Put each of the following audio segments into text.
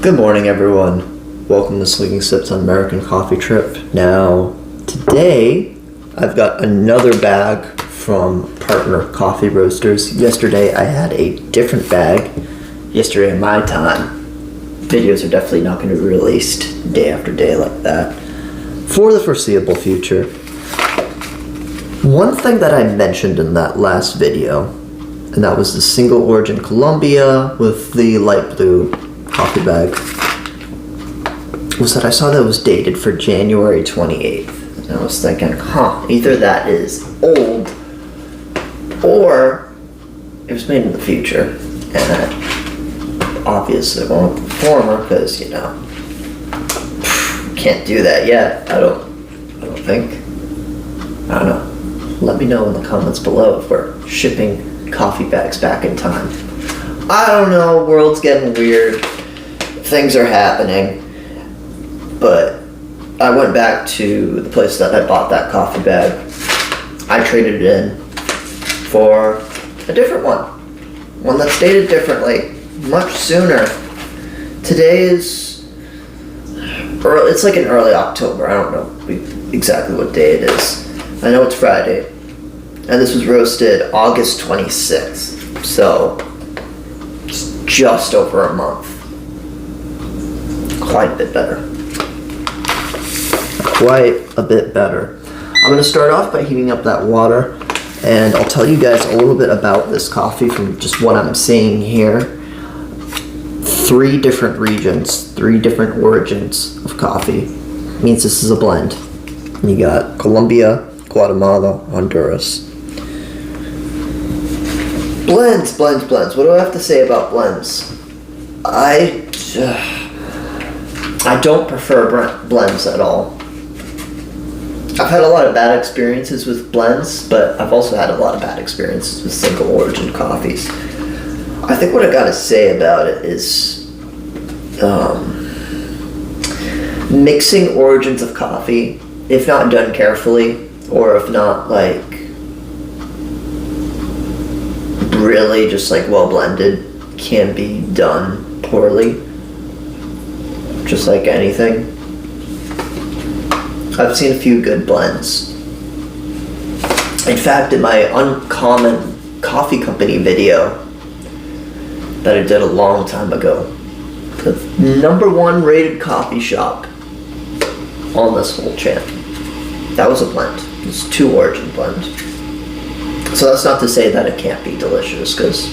Good morning, everyone. Welcome to Slinging Sips on American Coffee Trip. Now, today I've got another bag from Partner Coffee Roasters. Yesterday I had a different bag. Yesterday in my time. Videos are definitely not going to be released day after day like that for the foreseeable future. One thing that I mentioned in that last video, and that was the single origin Colombia with the light blue coffee bag, was that I saw that it was dated for January 28th. And I was thinking, either that is old or it was made in the future. And I obviously went with the former because, can't do that yet. I don't think. I don't know. Let me know in the comments below if we're shipping coffee bags back in time. I don't know, world's getting weird. Things are happening. But I went back to the place that I bought that coffee bag. I traded it in for a different one. One that's dated differently, much sooner. Today is early, it's like in early October. I don't know exactly what day it is. I know it's Friday. And this was roasted August 26th. So it's just over a month. Quite a bit better. Quite a bit better. I'm going to start off by heating up that water, and I'll tell you guys a little bit about this coffee from just what I'm seeing here. 3 different regions, 3 different origins of coffee. Means this is a blend. You got Colombia, Guatemala, Honduras. Blends. What do I have to say about blends? I don't prefer blends at all. I've had a lot of bad experiences with blends, but I've also had a lot of bad experiences with single origin coffees. I think what I gotta say about it is mixing origins of coffee, if not done carefully, or if not really just well blended, can be done poorly. Just like anything. I've seen a few good blends. In fact, in my Uncommon Coffee Company video that I did a long time ago, the #1 rated coffee shop on this whole channel, that was a blend. It's 2 origin blend. So that's not to say that it can't be delicious, because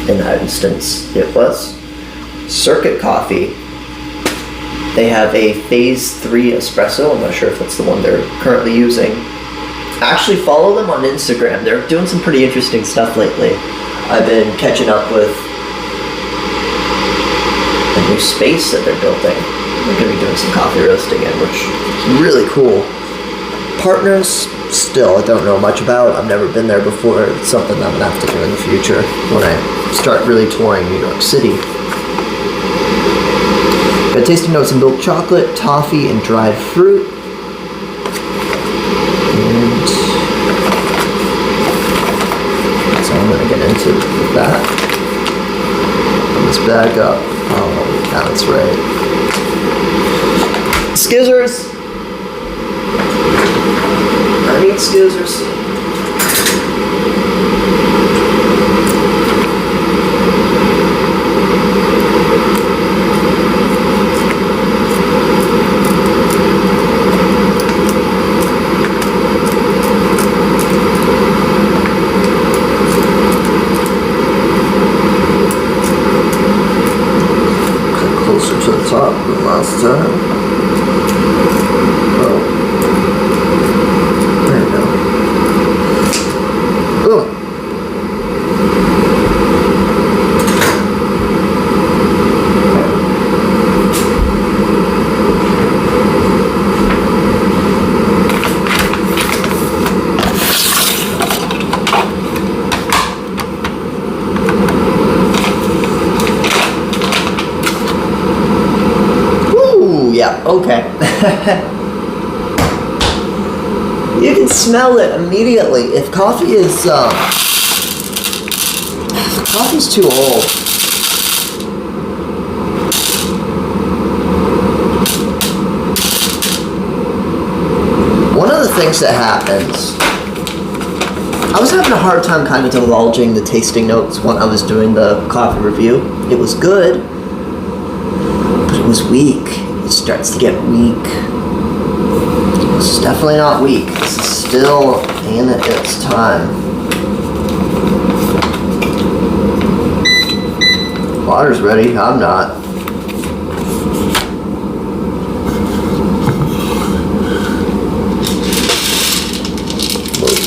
in that instance it was. Circuit Coffee, they have a phase 3 espresso. I'm not sure if that's the one they're currently using. Actually follow them on Instagram. They're doing some pretty interesting stuff lately. I've been catching up with a new space that they're building. They're going to be doing some coffee roasting in, which is really cool. Partners, still, I don't know much about. I've never been there before. It's something I'm going to have to do in the future when I start really touring New York City. Got tasting notes of milk chocolate, toffee, and dried fruit. And so I'm going to get into with that. Open this bag up. Oh, that's right. Skizzers! I need skizzers. To the top than last time. Oh. There you go. Oh. Yeah, okay. You can smell it immediately. If coffee is, coffee's too old. things that happens. I was having a hard time kind of divulging the tasting notes when I was doing the coffee review. It was good, but it was weak. It starts to get weak. It's definitely not weak. This is still in its time. Water's ready. I'm not.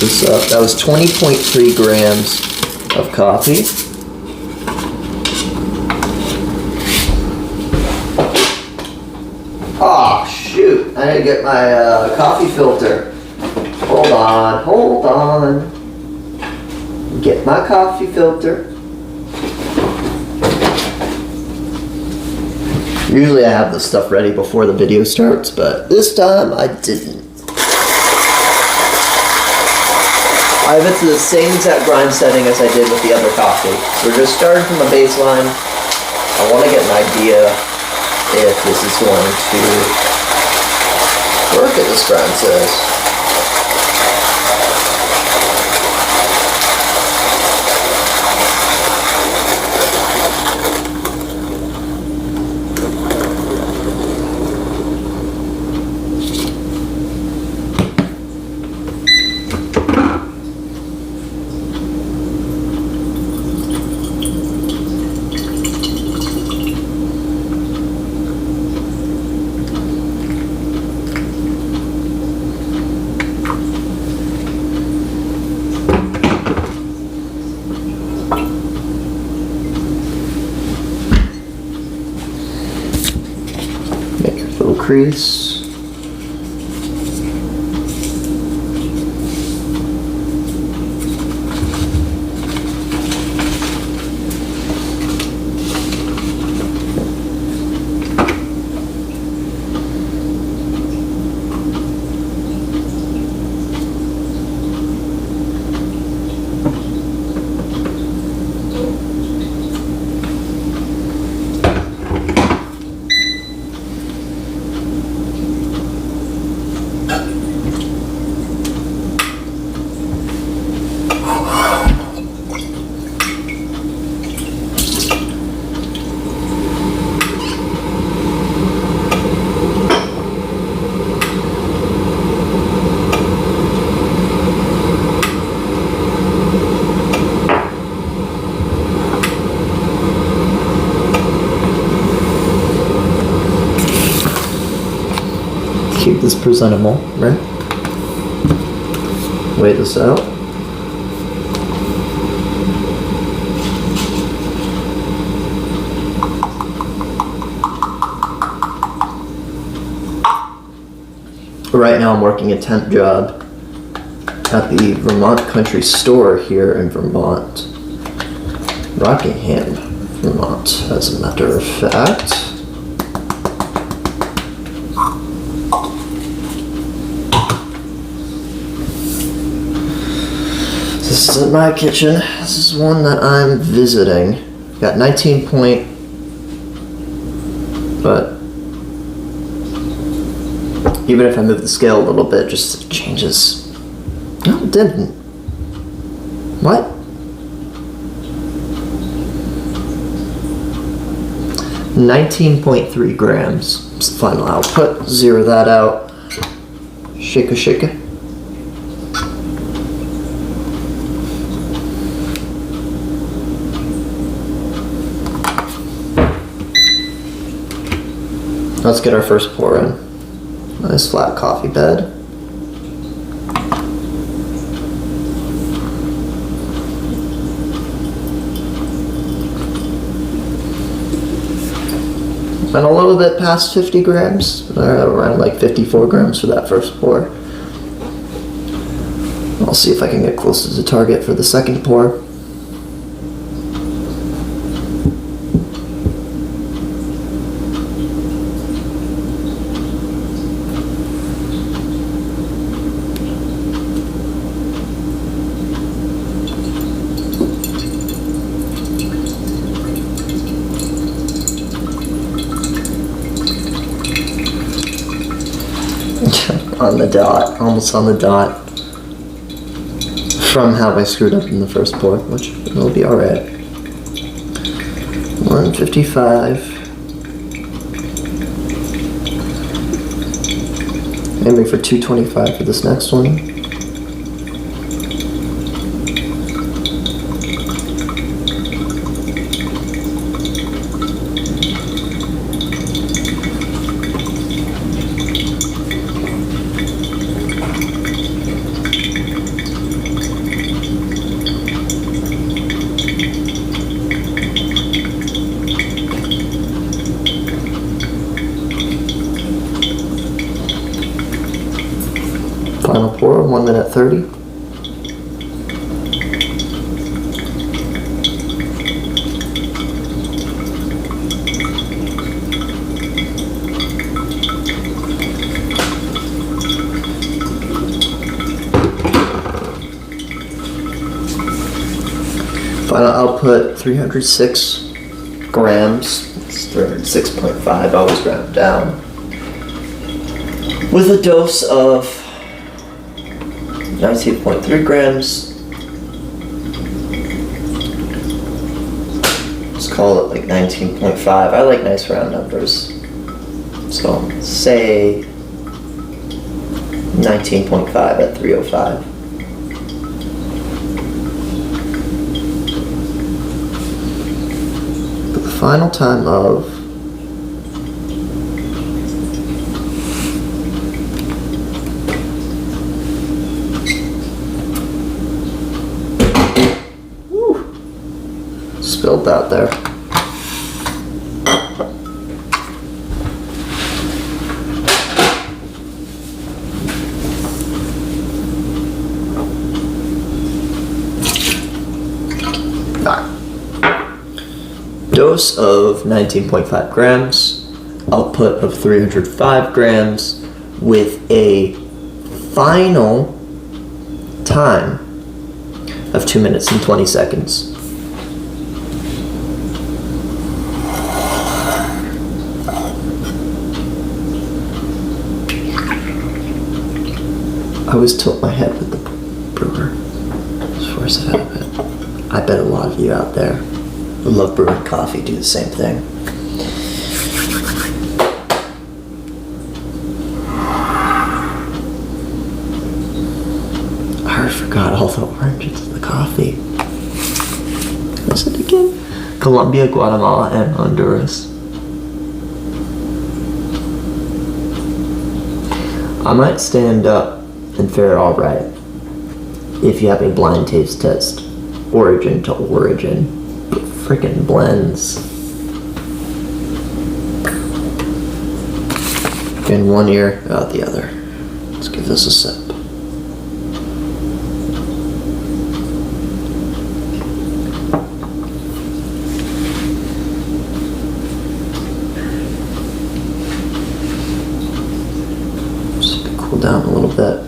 This up. That was 20.3 grams of coffee. Oh shoot, I need to get my coffee filter. Hold on. Get my coffee filter. Usually I have this stuff ready before the video starts, but this time I didn't. I have it to the same exact grind setting as I did with the other coffee. We're just starting from a baseline. I want to get an idea if this is going to work at this grind size. Crease. Keep this presentable, right? Weigh this out. Right now I'm working a temp job at the Vermont Country Store here in Vermont. Rockingham, Vermont, as a matter of fact. This isn't my kitchen. This is one that I'm visiting. Got 19 point, but even if I move the scale a little bit, just changes. No, it didn't. What? $19.3 grams. It's the final output. Zero that out. Shake it. Let's get our first pour in. Nice flat coffee bed. Been a little bit past 50 grams, around like 54 grams for that first pour. I'll see if I can get close to the target for the second pour. on the dot, almost on the dot from how I screwed up in the first pour, which will be alright. 155. Aiming for 225 for this next one. Final pour, 1 minute 30. Final output, 306 grams. It's 306.5, always round down. With a dose of 19.3 grams. Let's call it like 19.5. I like nice round numbers. So say 19.5 at 305. The final time of 2 spilled out there. Dose of 19.5 grams, output of 305 grams, with a final time of 2 minutes and 20 seconds. I always tilt my head with the brewer. Just force it out a bit. I bet a lot of you out there who love brewing coffee do the same thing. I already forgot all the oranges in the coffee. What's it again? Colombia, Guatemala, and Honduras. I might stand up and fare alright if you have a blind taste test, origin to origin. But freaking blends. In one ear, out the other. Let's give this a sip. Just cool down a little bit.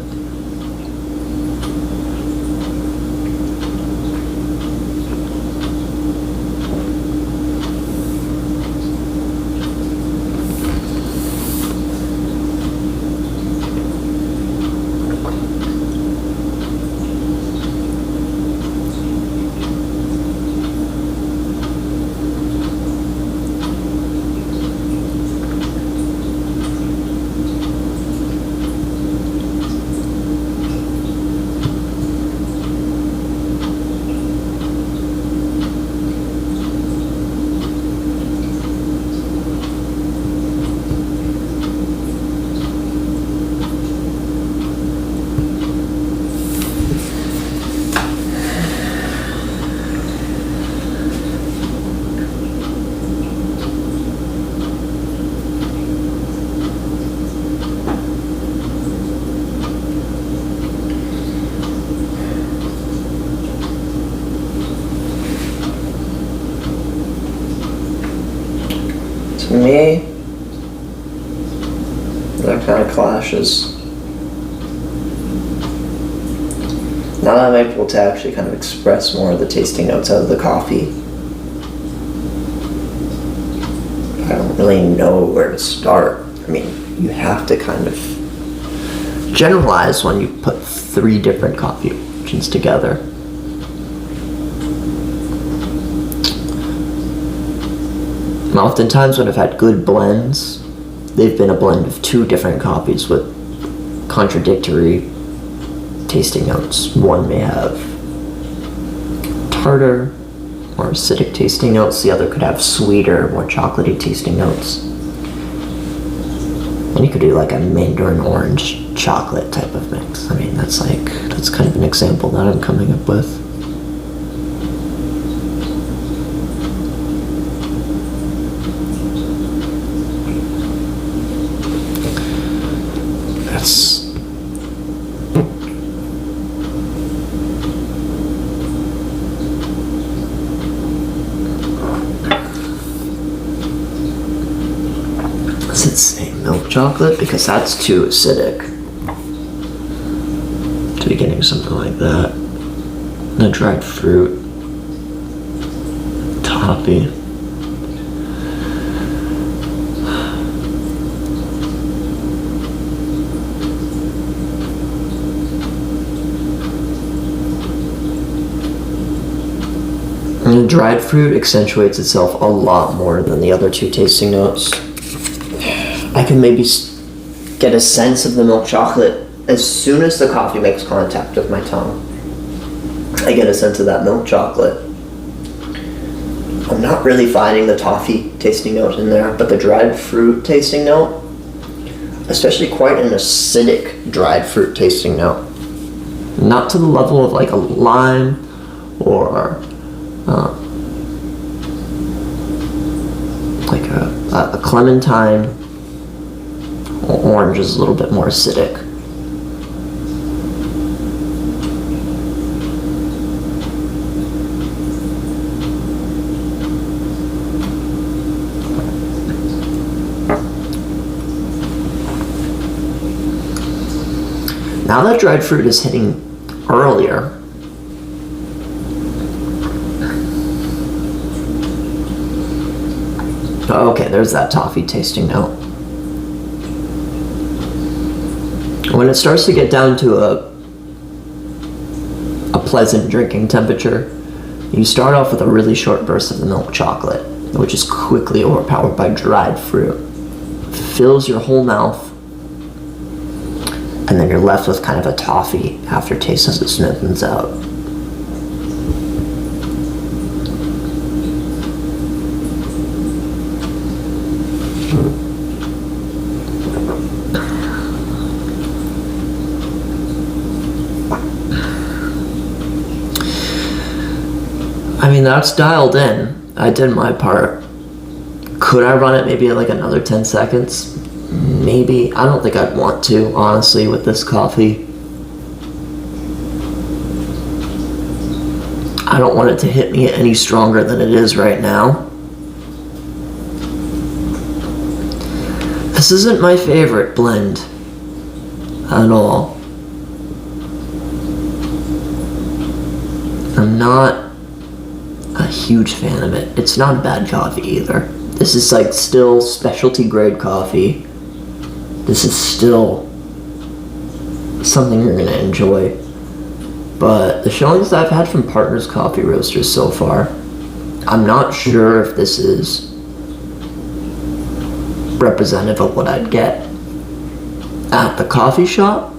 To me, that kind of clashes. Now that I'm able to actually kind of express more of the tasting notes out of the coffee, I don't really know where to start. I mean, you have to kind of generalize when you put 3 different coffee origins together. Oftentimes when I've had good blends, they've been a blend of 2 different coffees with contradictory tasting notes. One may have tartar or acidic tasting notes, the other could have sweeter, more chocolatey tasting notes. And you could do like a mandarin orange chocolate type of mix. I mean, that's kind of an example that I'm coming up with. Does it say milk chocolate? Because that's too acidic to be getting something like that. The dried fruit toffee. And the dried fruit accentuates itself a lot more than the other 2 tasting notes. I can maybe get a sense of the milk chocolate as soon as the coffee makes contact with my tongue. I get a sense of that milk chocolate. I'm not really finding the toffee tasting note in there, but the dried fruit tasting note, especially quite an acidic dried fruit tasting note. Not to the level of like a lime or like a clementine. Orange is a little bit more acidic. Now that dried fruit is hitting earlier, okay, there's that toffee tasting note. When it starts to get down to a pleasant drinking temperature, you start off with a really short burst of the milk chocolate, which is quickly overpowered by dried fruit. Fills your whole mouth, and then you're left with kind of a toffee aftertaste as it smoothens out. I mean, that's dialed in. I did my part. Could I run it maybe like another 10 seconds? Maybe. I don't think I'd want to, honestly, with this coffee. I don't want it to hit me any stronger than it is right now. This isn't my favorite blend at all. I'm not a huge fan of it. It's not bad coffee either. This is like still specialty grade coffee. This is still something you're gonna enjoy. But the showings that I've had from Partners Coffee Roasters so far, I'm not sure if this is representative of what I'd get at the coffee shop.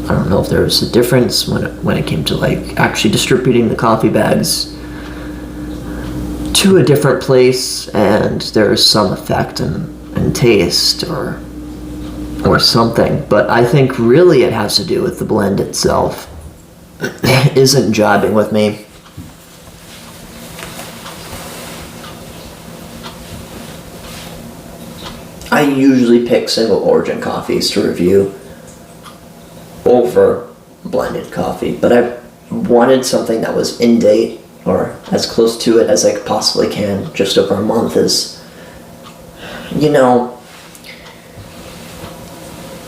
I don't know if there was a difference when it came to like actually distributing the coffee bags to a different place, and there's some effect and taste or something. But I think really it has to do with the blend itself. It isn't jiving with me. I usually pick single origin coffees to review over blended coffee, but I wanted something that was in date or as close to it as I possibly can. Just over a month is,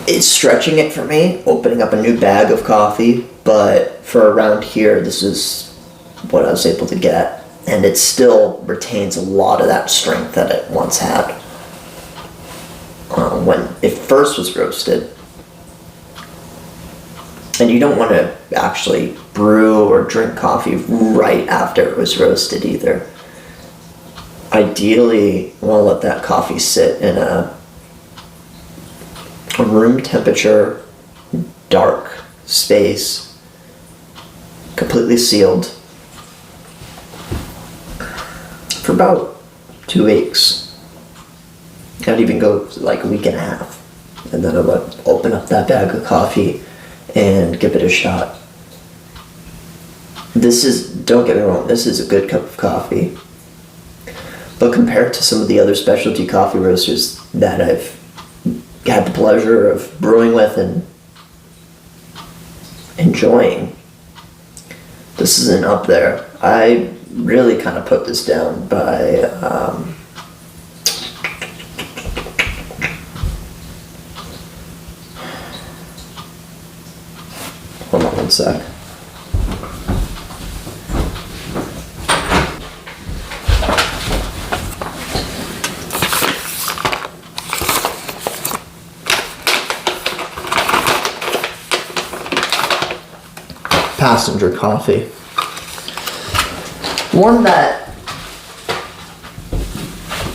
it's stretching it for me, opening up a new bag of coffee, but for around here, this is what I was able to get, and it still retains a lot of that strength that it once had when it first was roasted. And you don't want to actually brew or drink coffee right after it was roasted either. Ideally, you want to let that coffee sit in a room temperature, dark space, completely sealed, for about 2 weeks. I'd even go like a week and a half. And then I would open up that bag of coffee and give it a shot. Don't get me wrong, this is a good cup of coffee. But compared to some of the other specialty coffee roasters that I've had the pleasure of brewing with and enjoying, this isn't up there. I really kind of put this down by hold on one sec. Passenger coffee. One that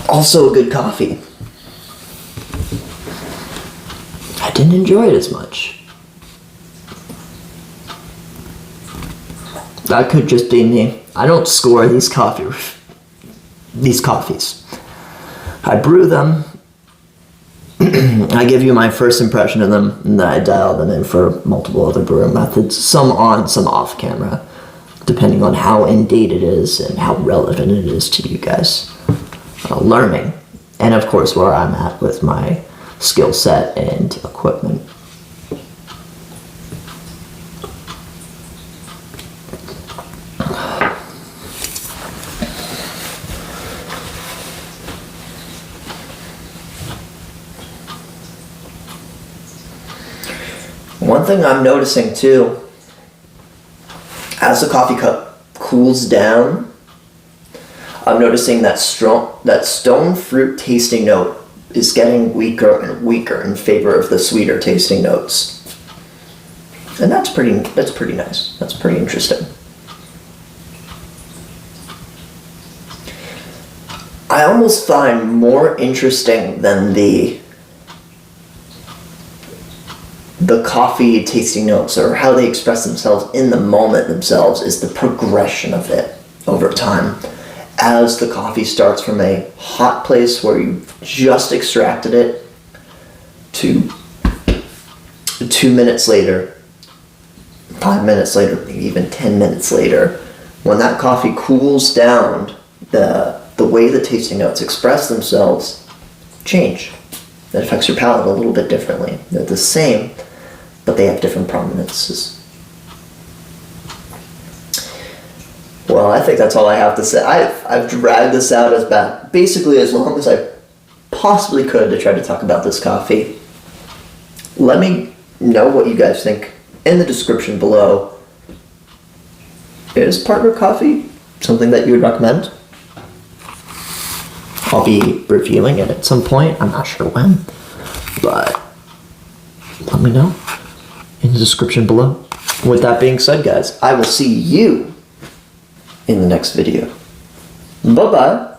also a good coffee. I didn't enjoy it as much. That could just be me. I don't score these coffees. I brew them. I give you my first impression of them, and then I dial them in for multiple other brewing methods, some on, some off camera, depending on how in date it is and how relevant it is to you guys. Learning, and of course where I'm at with my skill set and equipment. One thing I'm noticing too, as the coffee cup cools down, I'm noticing that stone fruit tasting note is getting weaker and weaker in favor of the sweeter tasting notes. And that's pretty nice. That's pretty interesting. I almost find more interesting than the coffee tasting notes or how they express themselves in the moment themselves is the progression of it over time. As the coffee starts from a hot place where you've just extracted it to 2 minutes later, 5 minutes later, maybe even 10 minutes later, when that coffee cools down, the way the tasting notes express themselves change. That affects your palate a little bit differently. They're the same, but they have different prominences. Well, I think that's all I have to say. I've dragged this out basically as long as I possibly could to try to talk about this coffee. Let me know what you guys think in the description below. Is partner coffee something that you would recommend? I'll be reviewing it at some point. I'm not sure when, but let me know in the description below. With that being said, guys, I will see you in the next video. Bye-bye.